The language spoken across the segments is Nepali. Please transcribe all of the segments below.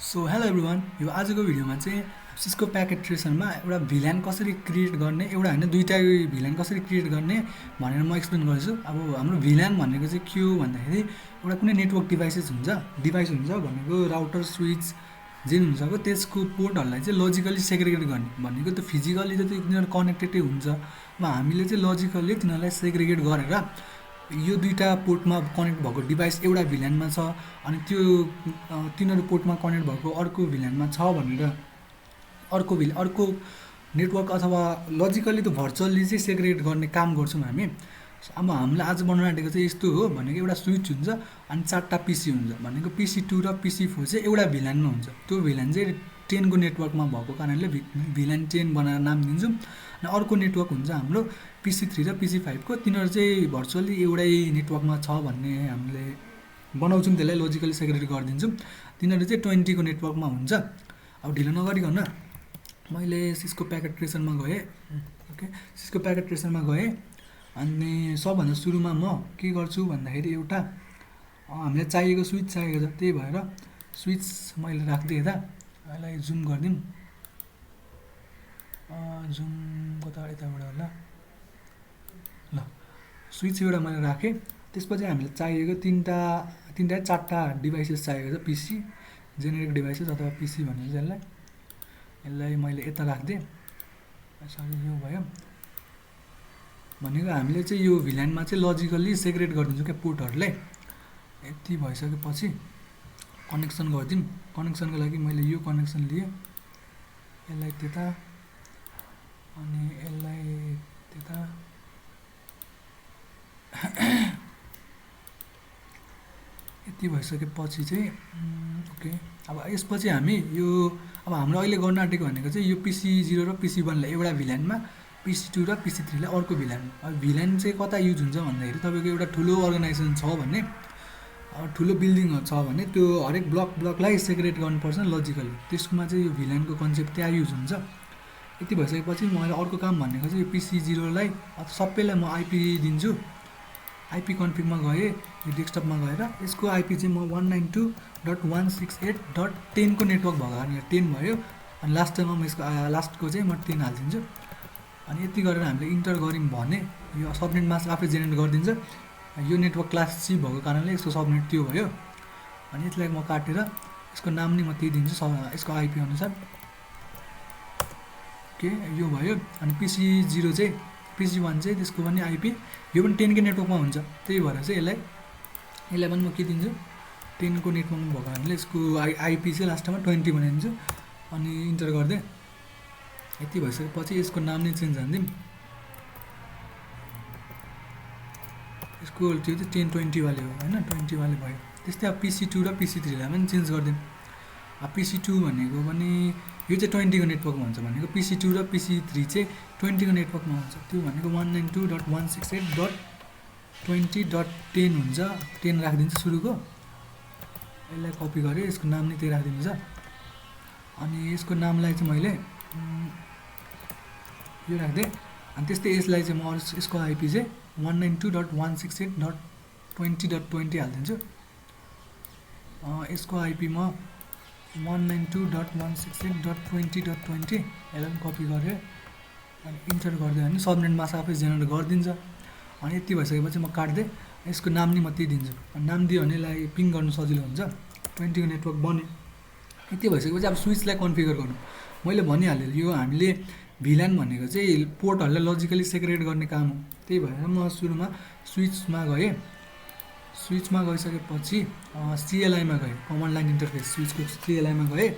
सो हेलो एभ्रिवान, यो आजको भिडियोमा चाहिँ सिस्को प्याकेट ट्रेसरमा एउटा भिल्यान कसरी क्रिएट गर्ने, एउटा होइन दुईवटा भिल्यान कसरी क्रिएट गर्ने भनेर म एक्सप्लेन गर्छु। अब हाम्रो भिल्यान भनेको चाहिँ के हो भन्दाखेरि एउटा कुनै नेटवर्क डिभाइस हुन्छ भनेको राउटर स्विच जे हुनसक्यो त्यसको पोर्टहरूलाई चाहिँ लजिकली सेग्रिगेट गर्ने भनेको त फिजिकली त तिनीहरू कनेक्टेडै हुन्छ। अब हामीले चाहिँ लजिकली तिनीहरूलाई सेग्रिगेट गरेर यो दुईवटा पोर्टमा कनेक्ट भएको डिभाइस एउटा भिल्यानमा छ अनि त्यो तिनीहरू पोर्टमा कनेक्ट भएको अर्को भिल्यानमा छ भनेर अर्को नेटवर्क अथवा लजिकली त भर्चुअली चाहिँ सेग्रिगेट गर्ने काम गर्छौँ हामी। अब हामीले आज बनाउन आँटेको चाहिँ यस्तो हो भनेको एउटा स्विच हुन्छ अनि 4टा पिसी हुन्छ भनेको PC2 र PC4 चाहिँ एउटा भिल्यानमा हुन्छ। त्यो भिल्यान चाहिँ 10को नेटवर्कमा भएको कारणले भिल्यान 10 बनाएर नाम दिन्छौँ। अनि अर्को नेटवर्क हुन्छ हाम्रो PC3 र PC5 को, तिनीहरू चाहिँ भर्चुअली एउटै नेटवर्कमा छ भन्ने हामीले बनाउँछौँ, त्यसलाई लजिकली सेग्रिगेट गरिदिन्छौँ। तिनीहरू चाहिँ 20को नेटवर्कमा हुन्छ। अब ढिलो नगरिकन मैले सिस्को प्याकेट ट्रेसरमा गएँ। ओके, सिस्को प्याकेट ट्रेसरमा गएँ अनि सबभन्दा सुरुमा म के गर्छु भन्दाखेरि एउटा हामीलाई चाहिएको स्विच चाहिएको छ, त्यही भएर स्विच मैले राख्दै यता यसलाई जुम गरिदिउँ। जुम कता यताबाट होला। ल, स्विच एउटा मैले राखेँ। त्यसपछि हामीलाई चाहिएको तिनवटा 4टा डिभाइसेस चाहिएको छ, पिसी जेनेरिक डिभाइसेस अथवा पिसी भनेर चाहिँ यसलाई मैले यता राखिदिएँ। सरी, यो भयो भनेको हामीले चाहिँ यो भिल्यानमा चाहिँ लजिकल्ली सेग्रेट गरिदिन्छौँ क्या पोर्टहरूलाई। यति भइसकेपछि कनेक्सन गरिदिउँ। कनेक्सनको लागि मैले यो कनेक्सन लिएँ, यसलाई त्यता अनि यसलाई त्यता। यति भइसकेपछि चाहिँ ओके, अब यसपछि हामी यो अब हाम्रो अहिले गर्न आँटेको भनेको चाहिँ यो PC0 र PC1लाई एउटा भिल्यानमा, PC2 र PC3लाई अर्को भिल्यानमा। अब भिल्यान चाहिँ कता युज हुन्छ भन्दाखेरि तपाईँको एउटा ठुलो अर्गनाइजेसन छ भने, ठुलो बिल्डिङहरू छ भने त्यो हरेक ब्लकलाई सेग्रेट गर्नुपर्छ लजिकली, त्यसमा चाहिँ यो भिल्यानको कन्सेप्ट त्यहाँ युज हुन्छ। यति भइसकेपछि मैले अर्को काम भनेको चाहिँ यो PC0लाई सबैलाई म आइपी दिन्छु। आइपी कन्फिगमा गएँ, यो डेस्कटपमा गएर यसको आइपी चाहिँ म 192.168.10को नेटवर्क भएको कारण 10 भयो। अनि लास्टमा म यसको लास्टको चाहिँ म 10 हालिदिन्छु। अनि यति गरेर हामीले इन्टर गऱ्यौँ भने यो सबनेट मास्क आफै जेनेरेट गरिदिन्छ। यो नेटवर्क क्लास C भएको कारणले यसको सबनेट त्यो भयो। अनि यसलाई म काटेर यसको नाम नै म त्यही दिन्छु यसको आइपी अनुसार। ओके, यो भयो। अनि PC0 चाहिँ PC1 चाहिँ त्यसको पनि आइपी यो पनि 10को नेटवर्कमा हुन्छ, त्यही भएर चाहिँ यसलाई पनि म के दिन्छु 10को नेटवर्कमा भएको कारणले यसको आइपी चाहिँ लास्टमा 20 बनाइदिन्छु। अनि इन्टर गरिदिएँ। यति भइसकेपछि यसको नाम नै चेन्ज हानिदिउँ। यसको त्यो चाहिँ 1020 वाले हो होइन, 20 वाले भयो। त्यस्तै अब PC2 र PC3लाई पनि चेन्ज गरिदिउँ। अब PC2 भनेको पनि यो चाहिँ 20को नेटवर्कमा हुन्छ भनेको PC2 र PC3 चाहिँ 20को नेटवर्कमा हुन्छ। त्यो भनेको 192.168.20.10 हुन्छ। 10 राखिदिन्छु सुरुको। यसलाई कपी गरेँ, यसको नाम नै त्यही राखिदिनु छ। अनि यसको नामलाई चाहिँ मैले यो राखिदिएँ। अनि त्यस्तै यसलाई चाहिँ म यसको आइपी चाहिँ 192.168.20.20 हालिदिन्छु। यसको आइपी म 192.168.20.20 यसलाई पनि कपी गरेँ अनि इन्टर गरिदियो भने सबनेट मास्क आफै जेनेरेट गरिदिन्छ। अनि यति भइसकेपछि म काट्दै यसको नाम नै म त्यही दिन्छु। अनि नाम दियो भने यसलाई पिङ गर्नु सजिलो हुन्छ। 20को नेटवर्क बन्यो। यति भइसकेपछि अब स्विचलाई कन्फिगर गर्नु मैले भनिहालेँ। यो हामीले भिल्यान भनेको चाहिँ पोर्टहरूलाई लजिकली सेग्रेट गर्ने काम हो, त्यही भएर म सुरुमा स्विचमा गएँ। स्विचमा गइसकेपछि CLI-मा गएँ, कमान्ड लाइन इन्टरफेस स्विचको CLI-मा गएँ।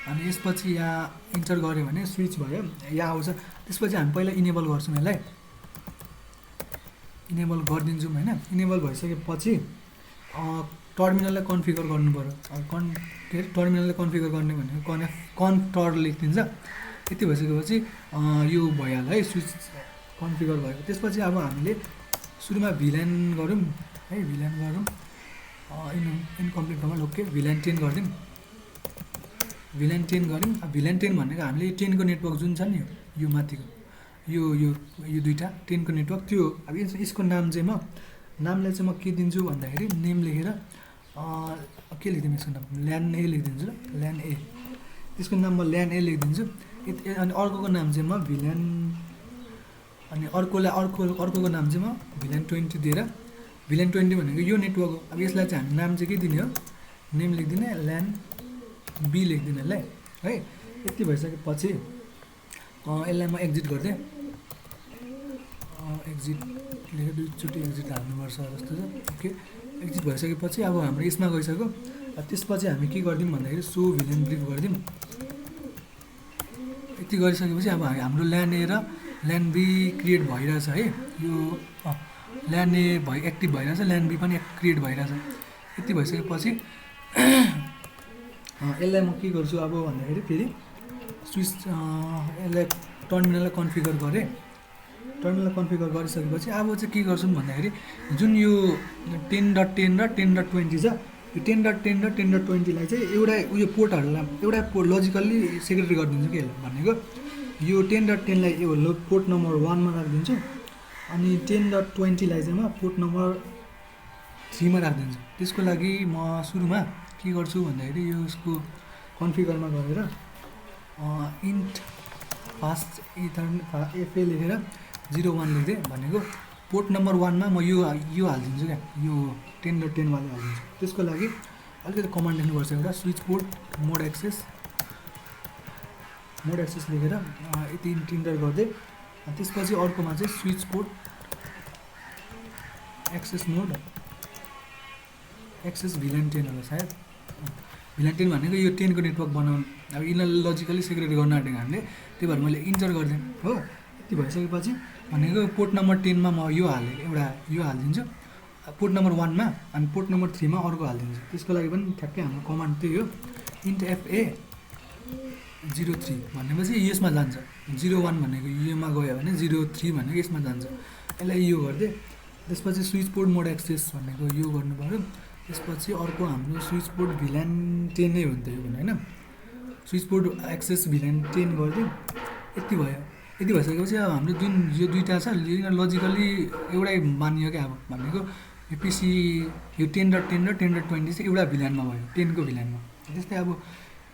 अनि यसपछि यहाँ इन्टर गऱ्यो भने स्विच भयो, यहाँ आउँछ। त्यसपछि हामी पहिला इनेबल गर्छौँ, यसलाई इनेबल गरिदिन्छौँ होइन। इनेबल भइसकेपछि टर्मिनललाई कन्फिगर गर्नु पऱ्यो। के अरे टर्मिनललाई कन्फिगर गर्ने भनेको कन्टर लेखिदिन्छ। यति भइसकेपछि यो भइहाल्यो है, स्विच कन्फिगर भयो। त्यसपछि अब हामीले सुरुमा भिल्यान गरौँ है, भिल्यान गरौँ। इनकम्प्लिट भयो। ओके, भिल्यान 10 गरिदिउँ। भिल्यान 10 गऱ्यौँ। अब भिल्यान 10 भनेको हामीले 10को नेटवर्क जुन छ नि यो माथिको यो दुईवटा 10को नेटवर्क त्यो। अब यसको नाम चाहिँ नामलाई चाहिँ म के दिन्छु भन्दाखेरि नेम लेखेर के लेखिदिउँ यसको नाम ल्यान ए लेखिदिन्छु ल्यान ए त्यसको नाम म ल्यान ए लेखिदिन्छु अनि अर्कोको नाम चाहिँ म VLAN अनि अर्कोको नाम चाहिँ म VLAN 20 दिएर VLAN 20 भनेको यो नेटवर्क हो अब यसलाई चाहिँ हामी नाम चाहिँ के दिने हो नेम लेखिदिने ल्यान बी लेखिदिने यसलाई है यति भइसकेपछि यसलाई म एक्जिट गर्दै एक्जिट लेखेर दुईचोटि एक्जिट हाल्नुपर्छ जस्तो छ ओके एक्जिट भइसकेपछि अब हाम्रो यसमा गइसक्यो त्यसपछि हामी के गरिदिउँ भन्दाखेरि सो VLAN ब्रिफ गरिदिउँ यति गरिसकेपछि अब हाम्रो ल्यान ए र ल्यान बी क्रिएट भइरहेछ है यो ल्यान ए एक्टिभ भइरहेछ ल्यान बी पनि क्रिएट भइरहेछ यति भइसकेपछि यसलाई म के गर्छु अब भन्दाखेरि फेरि स्विच यसलाई टर्मिनललाई कन्फिगर गरेँ टर्मिनल कन्फिगर गरिसकेपछि अब चाहिँ के गर्छौँ भन्दाखेरि जुन यो 10.10 र 10.20 छ यो 10.10 र 10.20लाई चाहिँ एउटा उयो पोर्टहरूलाई एउटा लजिकल्ली सेग्रेट गरिदिन्छु के भनेको यो 10.10लाई यो पोर्ट नम्बर 1 मा राखिदिन्छु अनि 10.20लाई चाहिँ म पोर्ट नम्बर 3 मा राखिदिन्छु त्यसको लागि म सुरुमा के गर्छु भन्दाखेरि यो यसको कन्फिगरमा गएर इन्ट फास्ट एफए लेखेर 01 लेख्दै भनेको पोर्ट नम्बर 1 मा म यो हालिदिन्छु क्या यो 10.10 वाला हालिदिन्छु त्यसको लागि अलिकति कमान्ड लेख्नुपर्छ एउटा स्विच पोर्ट मोड एक्सेस लेखेर यति इन्टर गर्दै त्यसपछि अर्कोमा चाहिँ स्विच पोर्ट एक्सेस मोड एक्सेस VLAN 10 होला सायद VLAN 10 भनेको यो 10 को नेटवर्क बनाउनु अब यिनीलाई लजिकली सेग्रेट गर्न आँटेको हामीले त्यही भएर मैले इन्टर गरिदिएँ हो यति भइसकेपछि भनेको पोर्ट नम्बर 10 मा म यो हालिदिन्छु पोर्ट नम्बर 1 मा अनि पोर्ट नम्बर 3 मा अर्को हालिदिन्छु त्यसको लागि पनि ठ्याक्कै हाम्रो कमान्ड त्यही हो इन्ट FA 03 भनेपछि यसमा जान्छ 01 भनेको योमा गयो भने 03 भनेको यसमा जान्छ यसलाई यो गर्दै त्यसपछि स्विच पोर्ट मोड एक्सेस भनेको यो गर्नु पर्यो त्यसपछि अर्को हाम्रो स्विच पोर्ट VLAN 10 नै हो नि त यो भने हैन स्विच पोर्ट एक्सेस VLAN 10 गरिदिउँ यति भयो यति भइसकेपछि अब हाम्रो जुन यो दुईटा छ लजिकली एउटै मानियो क्या अब भनेको यो पिसी यो 10.10 र 10.20 चाहिँ एउटा VLAN मा भयो 10 को VLAN मा त्यस्तै अब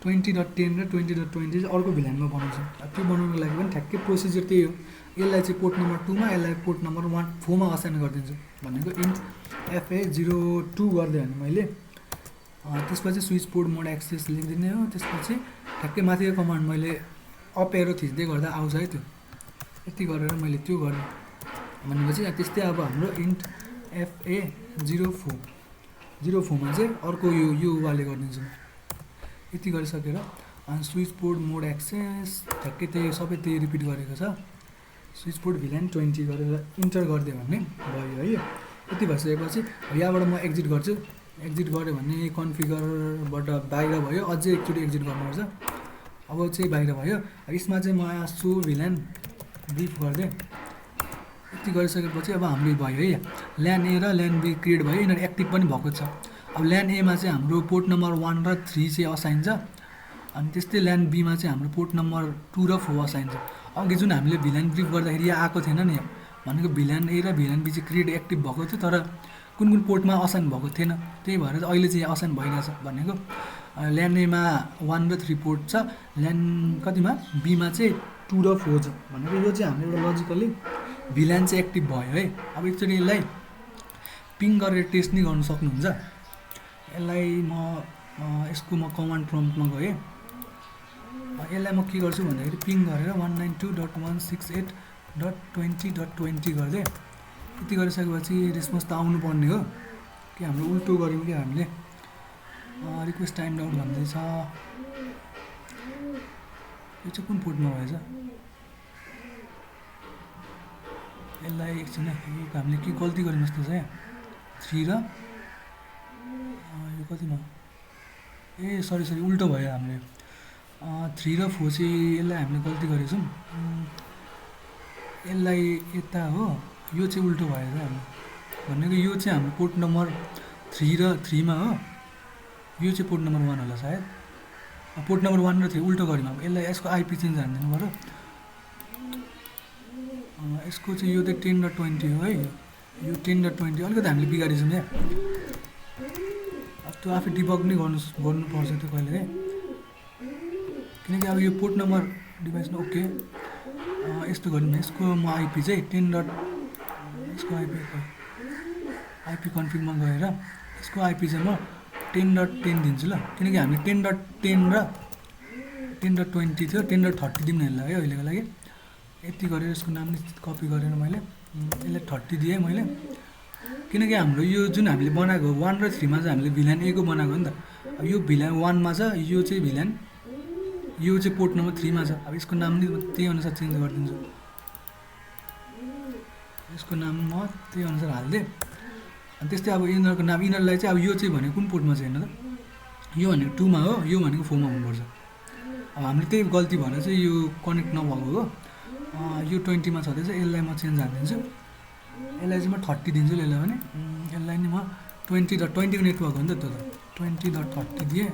20.10 र 20.20 चाहिँ अर्को VLAN मा बनाउँछौँ त्यो बनाउनको लागि पनि ठ्याक्कै प्रोसिजर त्यही हो यसलाई चाहिँ पोर्ट नम्बर 2 मा यसलाई पोर्ट नम्बर 4 मा असाइन गरिदिन्छु भनेको इन्ट FA 02 गर्दै भने मैले त्यसपछि स्विच पोर्ट मोड एक्सेस लेखिदिने हो त्यसपछि ठ्याक्कै माथिको कमान्ड मैले अप एरो थिच्दै गर्दा आउँछ है त्यो यति गरेर मैले त्यो गरेँ भनेपछि त्यस्तै अब हाम्रो इन्ट FA 04 मा चाहिँ अर्को यो वाले गरिदिन्छु यति गरिसकेर अनि स्विच पोर्ट मोड एक्सेस ठ्याक्कै त्यही सबै त्यही रिपिट गरेको छ स्विच पोर्ट VLAN 20 गरेर इन्टर गरिदियो भने भयो है यति भइसकेपछि यहाँबाट म एक्जिट गर्छु एक्जिट गऱ्यो भने कन्फिगरबाट बाहिर भयो अझै एकचोटि एक्जिट गर्नुपर्छ अब चाहिँ बाहिर भयो यसमा चाहिँ म सो VLAN ब्रिफ गर्दै यति गरिसकेपछि अब हाम्रो भयो है ल्यान ए र ल्यान बी क्रिएट भयो यिनीहरू एक्टिभ पनि भएको छ अब ल्यान ए मा चाहिँ हाम्रो पोर्ट नम्बर 1 र 3 चाहिँ असाइन छ अनि त्यस्तै ल्यान बी मा चाहिँ हाम्रो पोर्ट नम्बर 2 र 4 असाइन छ अघि जुन हामीले VLAN ब्रिफ गर्दाखेरि यहाँ आएको थिएन नि भनेको VLAN ए र VLAN बी चाहिँ क्रिएट एक्टिभ भएको थियो तर कुन पोर्टमा असाइन भएको थिएन त्यही भएर चाहिँ अहिले चाहिँ असाइन भइरहेछ भनेको ल्यान ए मा 1 र 3 पोर्ट छ ल्यान कतिमा बी मा चाहिँ 2 र 4 छ भनेको यो चाहिँ हाम्रो एउटा लजिकली VLAN चाहिँ एक्टिभ भयो है अब एकचोटि यसलाई पिङ गरेर टेस्ट नै गर्न सक्नुहुन्छ यसलाई यसको म कमान्ड प्रम्प्टमा गएँ यसलाई म के गर्छु भन्दाखेरि पिङ गरेर 192.168.20.20 गर्दै यति गरिसकेपछि रेस्पोन्स त आउनु पर्ने हो कि हाम्रो उल्टो गऱ्यौँ कि हामीले रिक्वेस्ट टाइम आउट भन्दैछ यो चाहिँ कुन पोर्टमा भएछ यसलाई एकछिन हामीले के गल्ती गर्यौँ जस्तो छ यहाँ 3 र यो कतिमा ए सरी उल्टो भयो हामीले 3 र 4 चाहिँ यसलाई हामीले गल्ती गरेछौँ यसलाई यता हो यो चाहिँ उल्टो भएछ हाम्रो भनेको यो चाहिँ हाम्रो पोर्ट नम्बर 3 र 3 मा हो यो चाहिँ पोर्ट नम्बर 1 होला सायद पोर्ट नम्बर 1 र 3 उल्टो गऱ्यौँ अब यसलाई यसको आइपी चेन्ज हालिदिनु पर्यो यसको चाहिँ यो चाहिँ 10 र 20 हो है यो 10 र 20 अलिकति हामीले बिगारेछौँ क्या त्यो आफै डिबग नै गर्नुपर्छ त्यो कहिलेकाहीँ, किनकि अब यो पोर्ट नम्बर डिभाइसमा ओके यस्तो गरौँ न। यसको म आइपी चाहिँ 10 डट यसको आइपी कन्फिगमा गएर यसको आइपी चाहिँ म 10.10 दिन्छु ल, किनकि हामी 10.10 र 10.20 थियो, 10.30 दिउँ न यसलाई है अहिलेको लागि। यति गरेर यसको नाम नै कपी गरेर मैले यसलाई 30 दिएँ मैले, किनकि हाम्रो यो जुन हामीले बनाएको 1 र 3 मा चाहिँ हामीले VLAN A को बनाएको हो नि त। अब यो VLAN 1 मा छ, यो चाहिँ VLAN, यो चाहिँ पोर्ट नम्बर 3 मा छ। अब यसको नाम नै त्यही अनुसार चेन्ज गरिदिन्छु, यसको नाम म त्यही अनुसार हालिदिएँ। अनि त्यस्तै अब यिनीहरूको नाम, यिनीहरूलाई चाहिँ अब यो चाहिँ भनेको कुन पोर्टमा छ हेर्नु त, यो भनेको 2 मा हो, यो भनेको 4 मा हुनुपर्छ। अब हामीले त्यही गल्ती भएर चाहिँ यो कनेक्ट नभएको हो। यो 20 मा छँदैछ, यसलाई म चेन्ज हालिदिन्छु, यसलाई चाहिँ म 30 दिन्छु यसलाई भने, यसलाई नि म 20.20 को नेटवर्क हो नि त त्यो त, 20.30 दिएँ।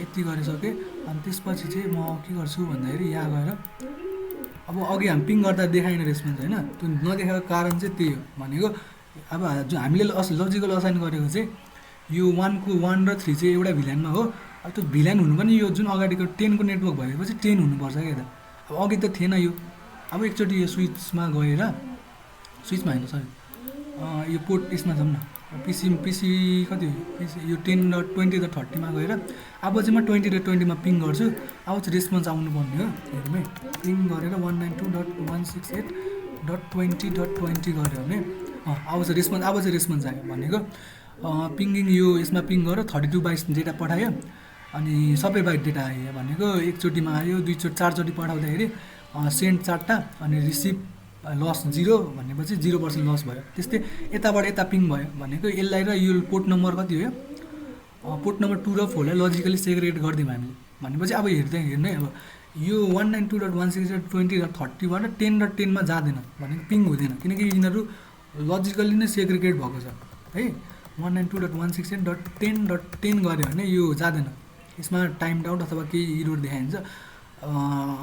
यति गरिसकेँ। अनि त्यसपछि चाहिँ म के गर्छु भन्दाखेरि यहाँ गएर अब अघि हामी पिङ गर्दा देखाएन रेस्पोन्स होइन, त्यो नदेखाएको कारण चाहिँ त्यही हो भनेको। अब जो हामीले लजिकल असाइन गरेको चाहिँ यो 1 र 3 चाहिँ एउटा VLAN मा हो। अब त्यो VLAN हुनु पनि यो जुन अगाडिको 10 को नेटवर्क भएपछि 10 हुनुपर्छ क्या त। अब अघि त थिएन यो। अब एकचोटि यो स्विचमा गएर, स्विचमा होइन सरी, यो पोर्ट यसमा जाउँ न, पिसी कति हो पिसी, यो 10.20.30 मा गएर अब चाहिँ म 20.20 मा पिङ गर्छु। अब चाहिँ रेस्पोन्स आउनुपर्ने हो हेरौँ है, पिङ गरेर 192.168.20.20 गऱ्यो भने आउँछ रेस्पोन्स। अब चाहिँ रेस्पोन्स आयो भनेको पिङिङ यो यसमा पिङ गरेर 32 बाइट्स डेटा पठायो, अनि सबै बाइट डेटा आयो भनेको एकचोटिमा आयो, दुईचोटि 4चोटि पठाउँदाखेरि सेन्ड 4टा अनि रिसिभ लस 0 भनेपछि 0% लस भयो। त्यस्तै यताबाट यता पिङ भयो भनेको यसलाई र यो पोर्ट नम्बर कति हो, पोर्ट नम्बर 2 र 4 लाई लजिकली सेग्रेगेट गरिदिउँ हामीले भनेपछि अब हेर्नु है, अब यो 192.168.20.30 बाट 10.10 मा जाँदैन भनेको पिङ हुँदैन, किनकि यिनीहरू लजिकली नै सेग्रिगेट भएको छ है। 192.168.10.10 गऱ्यो भने यो जाँदैन, यसमा टाइम आउट अथवा केही इरोड देखाइन्छ।